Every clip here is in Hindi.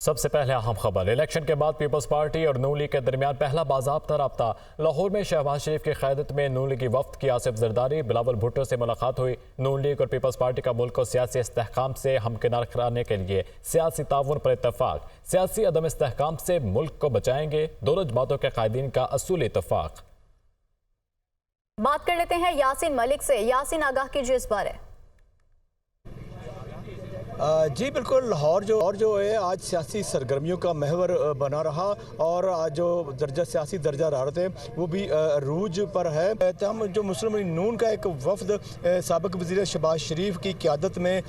सबसे पहले अहम खबर। इलेक्शन के बाद पीपल्स पार्टी और नून लीग के दरमियान पहला बाज़ाब्ता रब्ता। लाहौर में शहबाज शरीफ की क़यादत में नून लीग की वफ्द की आसिफ जरदारी बिलावल भुट्टो से मुलाकात हुई। नून लीग और पीपल्स पार्टी का मुल्क को सियासी इस्तेहकाम से हमकिनार कराने के लिए सियासी ताउन पर इत्तफाक। सियासी अदम इस्तेहकाम से मुल्क को बचाएंगे, दोनों जमातों के कायदीन का असूल इत्तफाक। बात कर लेते हैं यासीन मलिक से। यासीन, आगाह कीजिए इस बारे। जी बिल्कुल, लाहौर जो है आज सियासी सरगर्मियों का महवर बना रहा और आज जो सियासी दर्जा हरारत है वो भी रूज पर है। हम जो मुस्लिम लीग नून का एक वफ्द साबिक वज़ीर शहबाज शरीफ की क़यादत में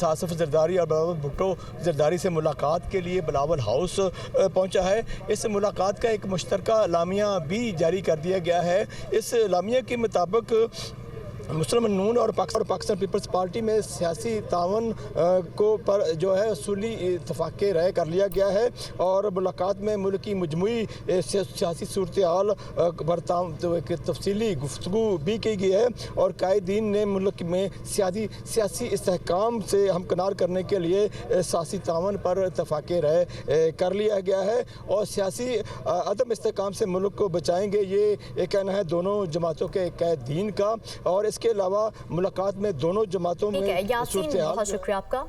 आसिफ जरदारी और बिलावल भुट्टो जरदारी से मुलाकात के लिए बिलावल हाउस पहुंचा है। इस मुलाकात का एक मुश्तरका एलामिया भी जारी कर दिया गया है। इस एलामिया के मुताबिक मुस्लिम नून और पाकिस्तान पीपल्स पार्टी में सियासी तावन को पर जो है असूली इत्तफाक़ राय कर लिया गया है और मुलाकात में मुल्क की मजमूई सियासी सूरत हाल पर तफसीली गुफ्तगू भी की गई है और कायदीन ने मुल्क में सियासी इस्तेहकाम से हमकिनार करने के लिए सियासी तावन पर इत्तफाक़ राय कर लिया गया है और सियासी अदम इस्तेहकाम से मुल्क को बचाएंगे, ये कहना है दोनों जमातों के कायदीन का। और इसके अलावा मुलाकात में दोनों जमातों में बहुत शुक्रिया आपका।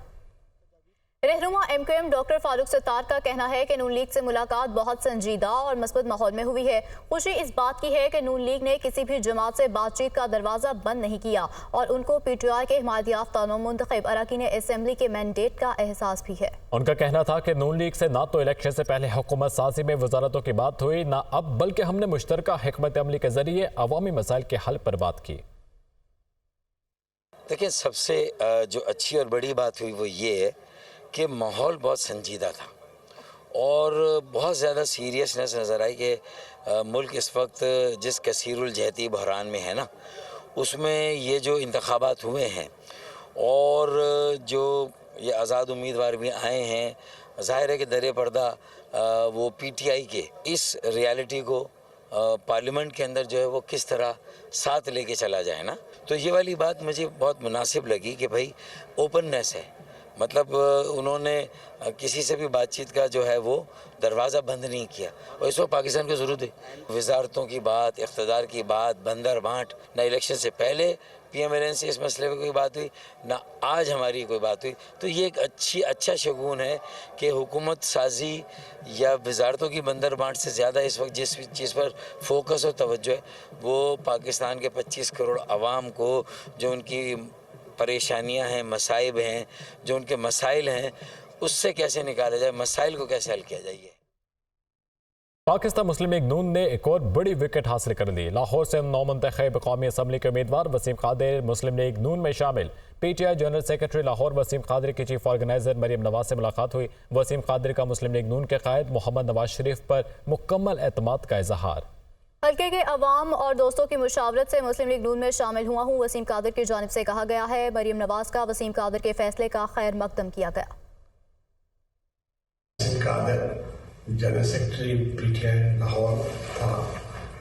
रहनुमा MQM डॉक्टर फारूक सत्तार का कहना है कि नून लीग से मुलाकात बहुत संजीदा और मस्बत माहौल में हुई है। खुशी इस बात की है कि नून लीग ने किसी भी जमात से बातचीत का दरवाजा बंद नहीं किया और उनको PTI के हिमायत याफ्ता मुंतखब अरकान असेंबली के मैंडेट का एहसास भी है। उनका कहना था कि नून लीग से ना तो इलेक्शन से पहले हुकूमत साजी में वजारतों की बात हुई, ना अब, बल्कि हमने मुश्तरका हिकमत अमली के जरिए अवामी मसाइल के हल पर बात की। देखिए, सबसे जो अच्छी और बड़ी बात हुई वो ये है कि माहौल बहुत संजीदा था और बहुत ज़्यादा सीरियसनेस नज़र आई कि मुल्क इस वक्त जिस कसीरुल जहती बहरान में है ना, उसमें ये जो इंतखाबात हुए हैं और जो ये आज़ाद उम्मीदवार भी आए हैं, ज़ाहिर है कि दरे पर्दा वो PTI के इस रियलिटी को पार्लियामेंट के अंदर जो है वो किस तरह साथ लेके चला जाए ना, तो ये वाली बात मुझे बहुत मुनासिब लगी कि भाई ओपननेस है। मतलब उन्होंने किसी से भी बातचीत का जो है वो दरवाज़ा बंद नहीं किया और इस वक्त पाकिस्तान को ज़रूरत है वजारतों की बात, इक़्तिदार की बात, बंदर बांट। ना इलेक्शन से पहले PMLN से इस मसले पर कोई बात हुई, ना आज हमारी कोई बात हुई। तो ये एक अच्छा शगुन है कि हुकूमत साजी या वजारतों की बंदर बांट से ज़्यादा इस वक्त जिस चीज़ पर फोकस और तवज्जो है वो पाकिस्तान के 25 करोड़ आवाम को जो उनकी परेशानियां हैं, मसाइब हैं, जो उनके मसाइल हैं, उससे कैसे निकाला जाए, मसाइल को कैसे हल किया जाए। पाकिस्तान मुस्लिम लीग नून ने एक और बड़ी विकेट हासिल कर ली। लाहौर से नौमुंतखब कौमी असम्बली के उम्मीदवार वसीम कादिर मुस्लिम लीग नून में शामिल। PTI general secretary Lahore Waseem Qadir की चीफ ऑर्गेनाइजर मरियम नवाज से मुलाकात हुई। वसीम कादिर का मुस्लिम लीग नून के कायद मोहम्मद नवाज शरीफ पर मुकम्मल एतमाद का इजहार। हल्के के अवाम और दोस्तों की मुशावरत से मुस्लिम लीग नून में शामिल हुआ हूँ, वसीम कादिर की जानिब से कहा गया है। मरियम नवाज का वसीम कादिर के फैसले का खैर मकदम किया गया। जनरल सेक्रेटरी PTI लाहौर था,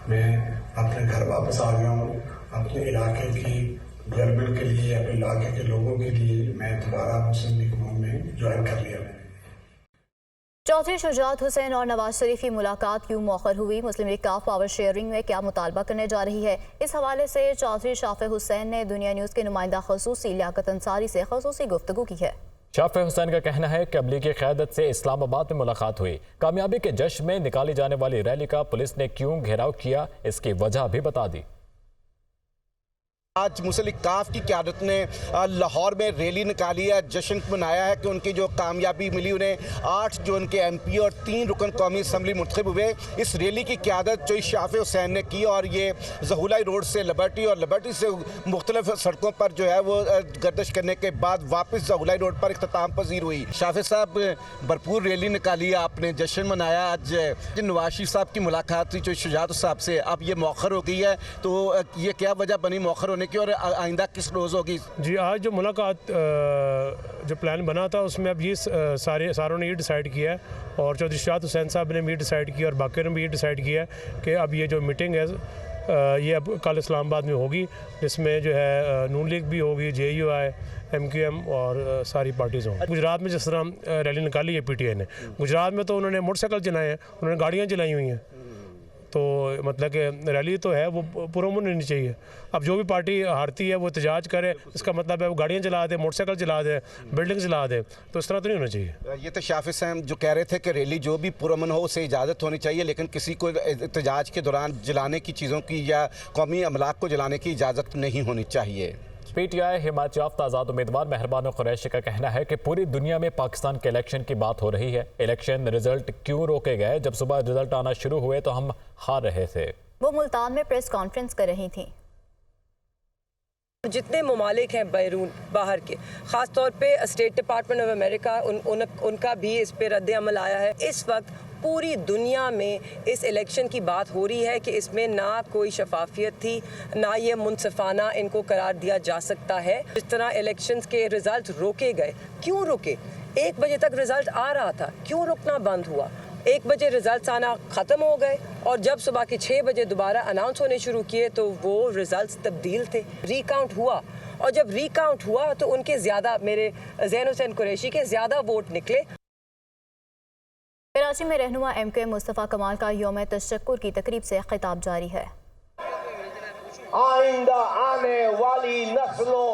मैं अपने घर वापस आ गया हूँ। अपने इलाके की डेवलपमेंट के लिए, अपने इलाके के लोगों के लिए मैं दोबारा मुस्लिम लीग नून में ज्वाइन कर लिया। चौधरी शुजात हुसैन और नवाज शरीफ की मुलाकात क्यों मौखर हुई? मुस्लिम लीग का पावर शेयरिंग में क्या मुतालबा करने जा रही है? इस हवाले से चौधरी शाफे हुसैन ने दुनिया न्यूज़ के नुमाइंदा खसूसी लियाकत अंसारी से खसूसी गुफ्तगू की है। शाफे हुसैन का कहना है कि अमली की क़यादत से इस्लामाबाद में मुलाकात हुई। कामयाबी के जश्न में निकाली जाने वाली रैली का पुलिस ने क्यों घेराव किया, इसकी वजह भी बता दी। आज मुस्लिम लीग काफ की क़यादत ने लाहौर में रैली निकाली है, जश्न मनाया है कि उनकी जो कामयाबी मिली, उन्हें 8 जो उनके MP और 3 रुकन कौमी असम्बली मुंतखब हुए। इस रैली की क़यादत जो शाफे हुसैन ने की और ये ज़हुलाई रोड से लिबर्टी और लिबर्टी से मुख्तलिफ सड़कों पर जो है वो गर्दिश करने के बाद वापस ज़हुलाई रोड पर इख्तिताम पजीर हुई। शाफे साहब, भरपूर रैली निकाली, आपने जश्न मनाया। आज नवाज शरीफ साहब की मुलाकात थी जो शुजात साहब से, अब ये मौखर हो गई है, तो ये क्या वजह बनी मौखर होने की और आइंदा किस रोज़ होगी? जी, आज जो मुलाकात जो प्लान बना था उसमें अब ये सारों ने ये डिसाइड किया है और चौधरी शुजात हुसैन साहब ने भी डिसाइड किया और बाकी ने भी ये डिसाइड किया है कि अब ये जो मीटिंग है ये अब कल इस्लामाबाद में होगी, जिसमें जो है नून लीग भी होगी, JUI, MQM और सारी पार्टीज़ हों। गुजरात में जिस तरह रैली निकाली है PTI ने, गुजरात में तो उन्होंने मोटरसाइकिल चलाए हैं, उन्होंने गाड़ियाँ चलाई हुई हैं, तो मतलब कि रैली तो है वो पुरअमन होनी चाहिए। अब जो भी पार्टी हारती है वो एहतजाज करे, इसका मतलब है वो गाड़ियाँ चला दे, मोटरसाइकिल चला दे, बिल्डिंग चला दे, तो इस तरह तो नहीं होना चाहिए। ये तो शाफिज साहब जो कह रहे थे कि रैली जो भी पुरअमन हो उसे इजाज़त होनी चाहिए, लेकिन किसी को एहतजाज के दौरान जलाने की चीज़ों की या कौमी अमलाक को जलाने की इजाज़त नहीं होनी चाहिए। PTI हिमायत याफ्ता आज़ाद उम्मीदवार मेहरबान कुरैशी का कहना है कि पूरी दुनिया में पाकिस्तान के इलेक्शन की बात हो रही है। इलेक्शन रिजल्ट क्यों रोके गए? जब सुबह रिजल्ट आना शुरू हुए तो हम हार रहे थे। वो मुल्तान में प्रेस कॉन्फ्रेंस कर रही थी। जितने ममालिक हैं बैरून बाहर के, ख़ास तौर पे स्टेट डिपार्टमेंट ऑफ अमेरिका, उनका भी इस पे रद्द अमल आया है। इस वक्त पूरी दुनिया में इस इलेक्शन की बात हो रही है कि इसमें ना कोई शफाफियत थी, ना ये मुनसिफाना इनको करार दिया जा सकता है। जिस तरह इलेक्शंस के रिज़ल्ट रोके गए, क्यों रोके? 1 बजे तक रिज़ल्ट आ रहा था, क्यों रुकना बंद हुआ? 1 बजे रिज़ल्ट आना ख़त्म हो गए और जब सुबह के 6 बजे दोबारा अनाउंस होने शुरू किए तो वो रिज़ल्ट तब्दील थे। रीकाउंट हुआ और जब रीकाउंट हुआ तो उनके ज़्यादा, मेरे ज़ैन हुसैन कुरैशी के ज़्यादा वोट निकले। कराची में रहनुमा MQM मुस्तफ़ा कमाल का यौम तशक्कुर की तकरीब से खिताब जारी है। आइंदा आने वाली नस्लों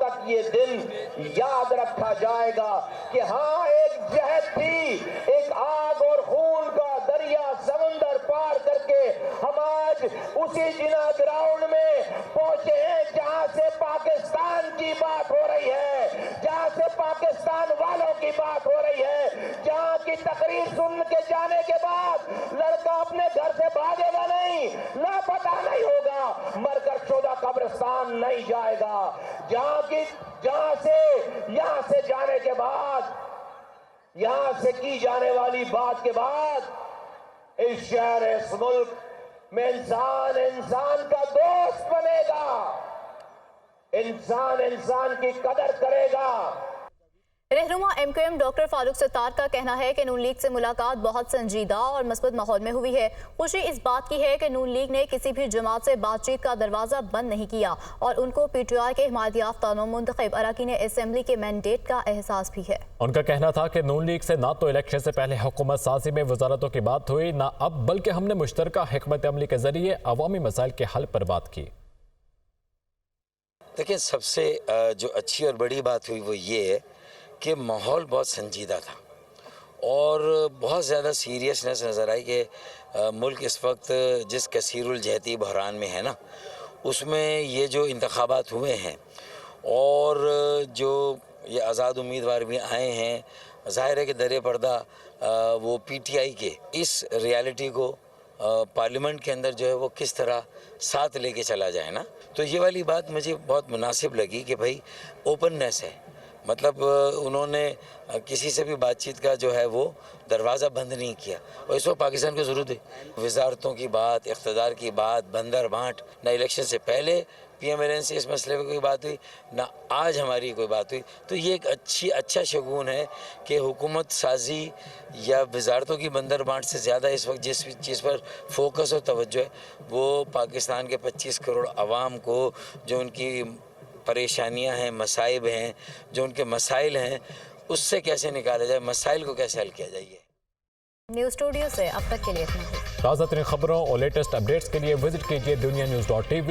तक ये दिन याद रखा जाएगा कि हाँ, एक जहद थी, एक आग और खून का दरिया समुंदर पार करके हम आज उसी जिना ग्राउंड में पहुंचे हैं जहां से पाकिस्तान की बात हो रही है, जहां से पाकिस्तान वालों की बात हो रही है, जहां की तकरीर सुन के जाने के बाद लड़का अपने घर से भागेगा नहीं, लापता नहीं होगा, मरकर 14 कब्रिस्तान नहीं जाएगा। यहां से जाने के बाद, यहां से की जाने वाली बात के बाद इस शहर, इस मुल्क में इंसान का दोस्त बनेगा, इंसान की कदर करेगा। रहनुमा MQM डॉक्टर फारूक सत्तार का कहना है कि नून लीग से मुलाकात बहुत संजीदा और मस्बत माहौल में हुई है। खुशी इस बात की है कि नून लीग ने किसी भी जमात से बातचीत का दरवाज़ा बंद नहीं किया और उनको PTI के हिमायत याफ्ता मुंतखब अरकान असेंबली के मैंडेट का एहसास भी है। उनका कहना था कि नून लीग से ना तो इलेक्शन से पहले हुकूमत साजी में वजारतों की बात हुई, ना अब, बल्कि हमने मुश्तरका हिकमत अमली के जरिए अवामी मसाइल के हल पर बात की। देखिए, सबसे जो अच्छी और बड़ी बात हुई वो ये है कि माहौल बहुत संजीदा था और बहुत ज़्यादा सीरियसनेस नज़र आई कि मुल्क इस वक्त जिस कसीरुल जहती बहरान में है ना, उसमें ये जो इंतखाबात हुए हैं और जो ये आज़ाद उम्मीदवार भी आए हैं, ज़ाहिर है कि दरे पर्दा वो PTI के इस रियलिटी को पार्लियामेंट के अंदर जो है वो किस तरह साथ लेके चला जाए ना, तो ये वाली बात मुझे बहुत मुनासिब लगी कि भाई ओपननेस है, मतलब उन्होंने किसी से भी बातचीत का जो है वो दरवाज़ा बंद नहीं किया और इस वक्त पाकिस्तान को ज़रूरत है। वजारतों की बात, इक़्तिदार की बात, बंदर बाँट, ना इलेक्शन से पहले PMLN से इस मसले पर कोई बात हुई, ना आज हमारी कोई बात हुई, तो ये एक अच्छा शगुन है कि हुकूमत साजी या वजारतों की बंदर बाँट से ज़्यादा इस वक्त जिस चीज़ पर फोकस और तवज्जो है वो पाकिस्तान के 25 करोड़ आवाम को जो उनकी परेशानियां हैं, मसाइब हैं, जो उनके मसाइल हैं, उससे कैसे निकाला जाए, मसाइल को कैसे हल किया जाए। न्यूज़ स्टूडियो से अब तक के लिए इतना ही। ताज़ा तरीन खबरों और लेटेस्ट अपडेट्स के लिए विजिट कीजिए dunianews.tv।